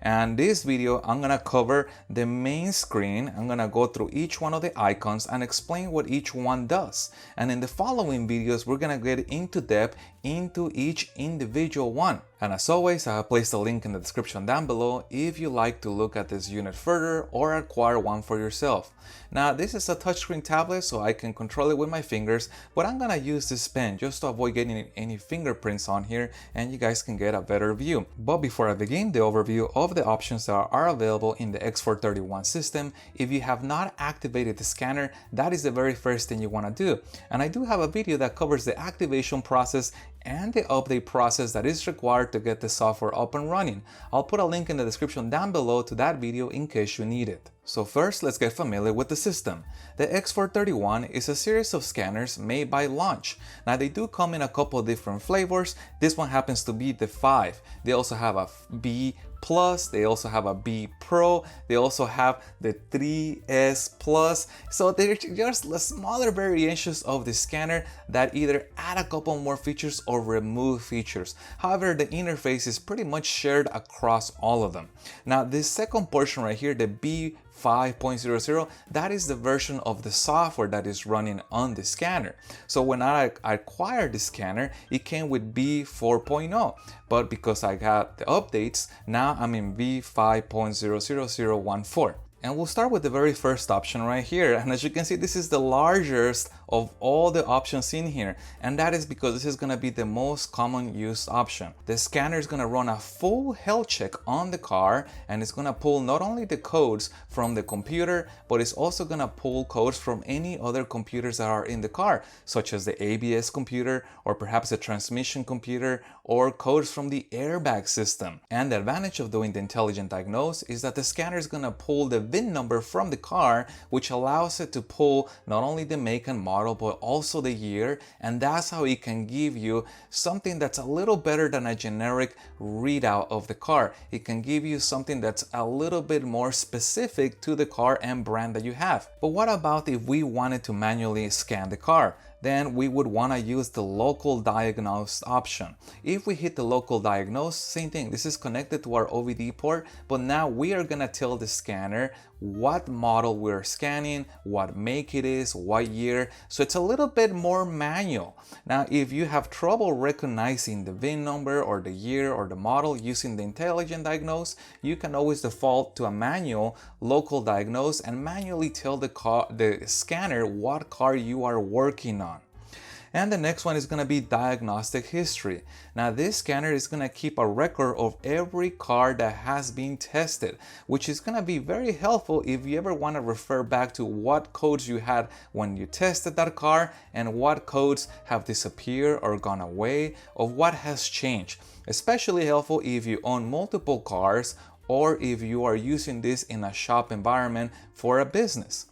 And this video, I'm gonna cover the main screen. I'm gonna go through each one of the icons and explain what each one does. And in the following videos, we're gonna get into depth into each individual one. And as always, I have placed a link in the description down below if you like to look at this unit further or acquire one for yourself. Now, this is a touchscreen tablet, so I can control it with my fingers, but I'm gonna use this pen just to avoid getting any fingerprints on here, and you guys can get a better view. But before I begin the overview of the options that are available in the X431 system, if you have not activated the scanner, that is the very first thing you wanna do. And I do have a video that covers the activation process and the update process that is required to get the software up and running. I'll put a link in the description down below to that video in case you need it. So first, let's get familiar with the system. The X431 is a series of scanners made by Launch. Now, they do come in a couple different flavors. This one happens to be the 5. They also have a B Plus, they also have a B Pro, they also have the 3S Plus. So they're just smaller variations of the scanner that either add a couple more features or remove features. However, the interface is pretty much shared across all of them. Now, this second portion right here, the B5.00, that is the version of the software that is running on the scanner. So when I acquired the scanner, it came with B4.0, but because I got the updates, now I'm in B5.00014. And we'll start with the very first option right here. And as you can see, this is the largest of all the options in here. And that is because this is going to be the most common used option. The scanner is going to run a full health check on the car, and it's going to pull not only the codes from the computer, but it's also going to pull codes from any other computers that are in the car, such as the ABS computer, or perhaps the transmission computer, or codes from the airbag system. And the advantage of doing the intelligent diagnose is that the scanner is going to pull the VIN number from the car, which allows it to pull not only the make and model, but also the year. And that's how it can give you something that's a little better than a generic readout of the car. It can give you something that's a little bit more specific to the car and brand that you have. But what about if we wanted to manually scan the car? Then we would want to use the local diagnose option. If we hit the local diagnose, same thing, this is connected to our OBD port, but now we are going to tell the scanner what model we're scanning, what make it is, what year. So it's a little bit more manual. Now, if you have trouble recognizing the VIN number or the year or the model using the intelligent diagnose, you can always default to a manual local diagnose and manually tell the scanner what car you are working on. And the next one is going to be diagnostic history. Now, this scanner is going to keep a record of every car that has been tested, which is going to be very helpful if you ever want to refer back to what codes you had when you tested that car and what codes have disappeared or gone away, or what has changed. Especially helpful if you own multiple cars or if you are using this in a shop environment for a business.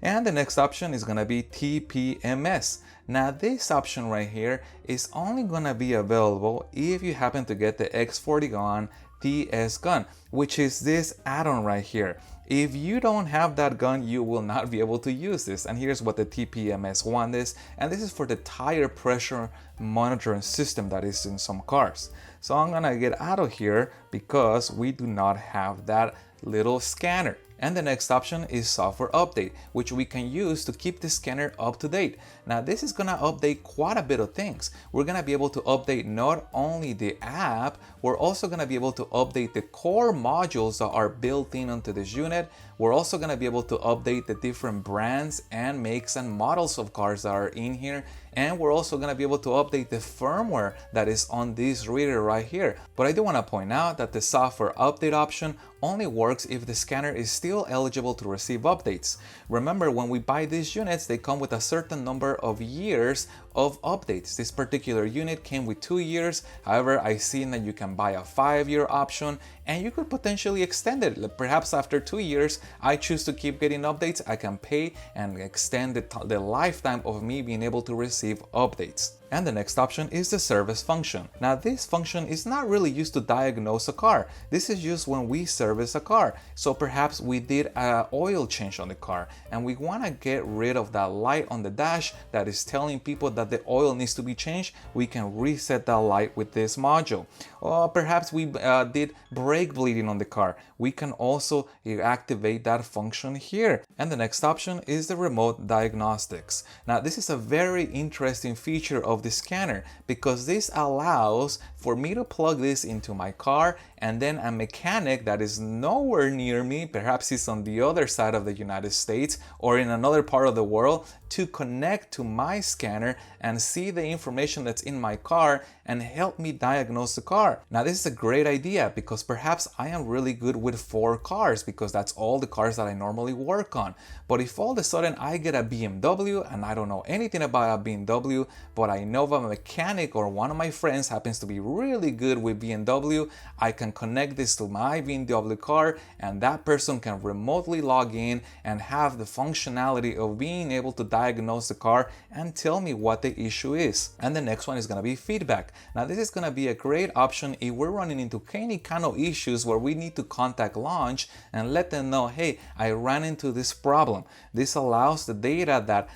And the next option is going to be TPMS. Now, this option right here is only going to be available if you happen to get the X431 TS gun, which is this add-on right here. If you don't have that gun, you will not be able to use this. And here's what the TPMS one is. And this is for the tire pressure monitoring system that is in some cars. So I'm gonna get out of here because we do not have that little scanner. And the next option is software update, which we can use to keep the scanner up to date. Now, this is gonna update quite a bit of things. We're gonna be able to update not only the app, we're also gonna be able to update the core modules that are built in onto this unit. We're also gonna be able to update the different brands and makes and models of cars that are in here. And we're also gonna be able to update the firmware that is on this reader right here. But I do wanna point out that the software update option only works if the scanner is still eligible to receive updates. Remember, when we buy these units, they come with a certain number of years of updates. This particular unit came with 2 years. However, I seen that you can buy a 5-year option and you could potentially extend it. Perhaps after 2 years, I choose to keep getting updates. I can pay and extend the lifetime of me being able to receive updates. And the next option is the service function. Now, this function is not really used to diagnose a car. This is used when we service a car. So perhaps we did an oil change on the car and we want to get rid of that light on the dash that is telling people that the oil needs to be changed. We can reset that light with this module. or perhaps we did brake bleeding on the car. We can also activate that function here. And the next option is the remote diagnostics. Now this is a very interesting feature of the scanner because this allows for me to plug this into my car, and then a mechanic that is nowhere near me, perhaps he's on the other side of the United States or in another part of the world, to connect to my scanner and see the information that's in my car and help me diagnose the car. Now this is a great idea because perhaps I am really good with 4 cars because that's all the cars that I normally work on. But if all of a sudden I get a BMW and I don't know anything about a BMW, but I know of a mechanic or one of my friends happens to be really good with BMW, I can connect this to my BMW car and that person can remotely log in and have the functionality of being able to diagnose the car and tell me what the issue is. And the next one is going to be feedback. Now this is going to be a great option if we're running into any kind of issues where we need to contact launch and let them know, hey, I ran into this problem. This allows the data that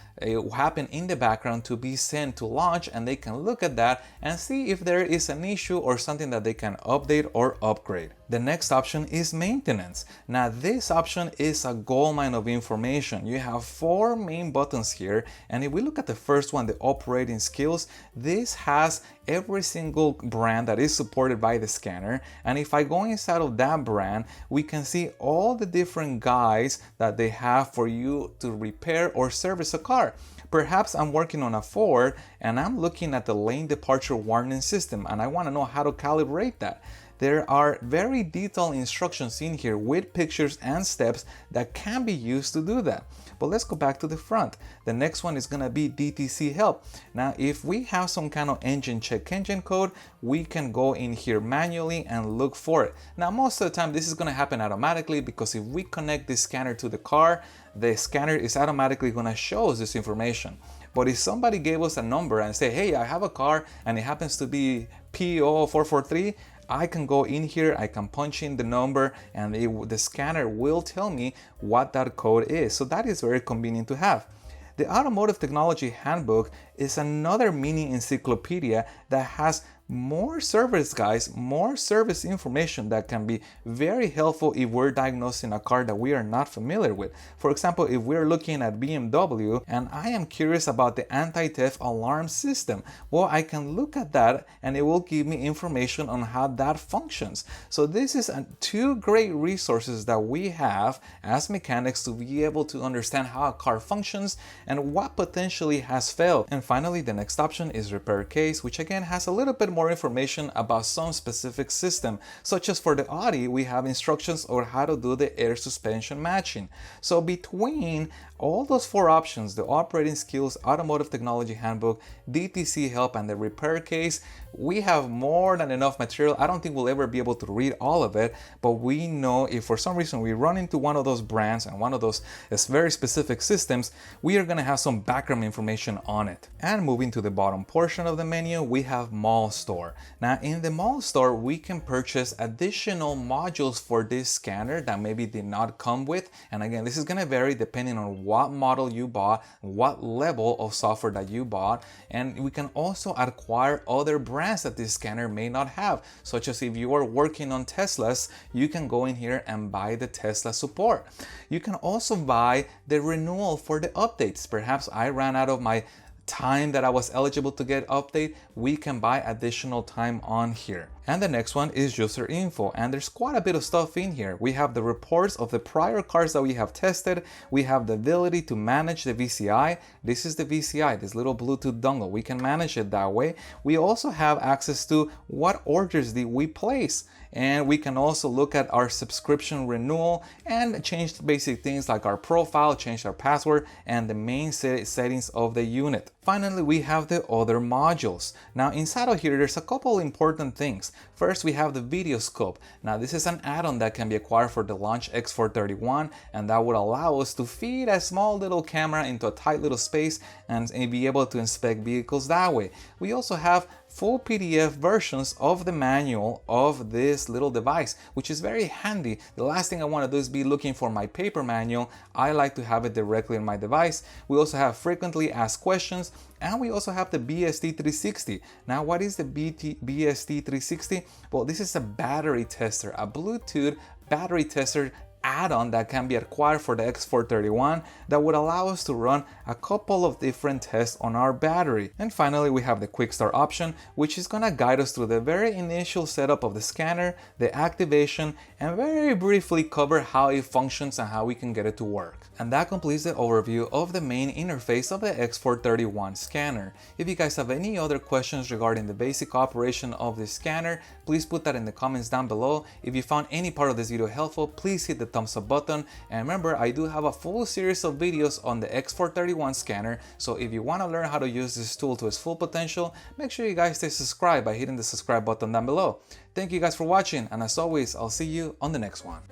happen in the background to be sent to launch, and they can look at that and see if there is an issue or something that they can update or upgrade. The next option is maintenance. Now this option is a goldmine of information. You have 4 main buttons here, and if we look at the first one, the operating skills, this has every single brand that is supported by the scanner, and if I go inside of that brand, we can see all the different guides that they have for you to repair or service a car. Perhaps I'm working on a Ford and I'm looking at the lane departure warning system and I want to know how to calibrate that. There are very detailed instructions in here with pictures and steps that can be used to do that. But let's go back to the front. The next one is going to be DTC help. Now, if we have some kind of engine check engine code, we can go in here manually and look for it. Now, most of the time, this is going to happen automatically because if we connect this scanner to the car, the scanner is automatically going to show us this information. But if somebody gave us a number and say, hey, I have a car and it happens to be PO443, I can go in here, I can punch in the number, and the scanner will tell me what that code is. So that is very convenient to have. The Automotive Technology Handbook is another mini encyclopedia that has more service guides, more service information that can be very helpful if we're diagnosing a car that we are not familiar with. For example, if we're looking at BMW and I am curious about the anti-theft alarm system, well, I can look at that and it will give me information on how that functions. So this is 2 great resources that we have as mechanics to be able to understand how a car functions and what potentially has failed. And finally, the next option is repair case, which again has a little bit more information about some specific system, such as for the Audi, we have instructions on how to do the air suspension matching. So between all those 4 options, the operating skills, Automotive Technology Handbook, DTC help, and the repair case, we have more than enough material. I don't think we'll ever be able to read all of it, but we know if for some reason we run into one of those brands and one of those very specific systems, we are going to have some background information on it. And moving to the bottom portion of the menu, we have Mall Store. Now in the Mall Store, we can purchase additional modules for this scanner that maybe did not come with. And again, this is going to vary depending on what model you bought, what level of software that you bought, and we can also acquire other brands that this scanner may not have, such as if you are working on Teslas, you can go in here and buy the Tesla support. You can also buy the renewal for the updates. Perhaps I ran out of my time that I was eligible to get update, we can buy additional time on here. And the next one is user info, and there's quite a bit of stuff in here. We have the reports of the prior cars that we have tested. We have the ability to manage the VCI. This is the VCI, this little Bluetooth dongle. We can manage it that way. We also have access to what orders did we place. And we can also look at our subscription renewal and change basic things like our profile, change our password, and the main settings of the unit. Finally, we have the other modules. Now inside of here, there's a couple important things. First, we have the video scope. Now this is an add-on that can be acquired for the Launch X431, and that would allow us to feed a small little camera into a tight little space and be able to inspect vehicles that way. We also have full PDF versions of the manual of this little device, which is very handy. The last thing I want to do is be looking for my paper manual. I like to have it directly on my device. We also have frequently asked questions, and we also have the BST360. Now, what is the BST360? Well, this is a battery tester, a Bluetooth battery tester add-on that can be acquired for the X431 that would allow us to run a couple of different tests on our battery. And finally, we have the quick start option, which is gonna guide us through the very initial setup of the scanner, the activation, and very briefly cover how it functions and how we can get it to work. And that completes the overview of the main interface of the X431 scanner. If you guys have any other questions regarding the basic operation of the scanner, please put that in the comments down below. If you found any part of this video helpful, please hit the thumbs up button. And remember, I do have a full series of videos on the X431 scanner, so if you want to learn how to use this tool to its full potential, make sure you guys stay subscribed by hitting the subscribe button down below. Thank you guys for watching, and as always, I'll see you on the next one.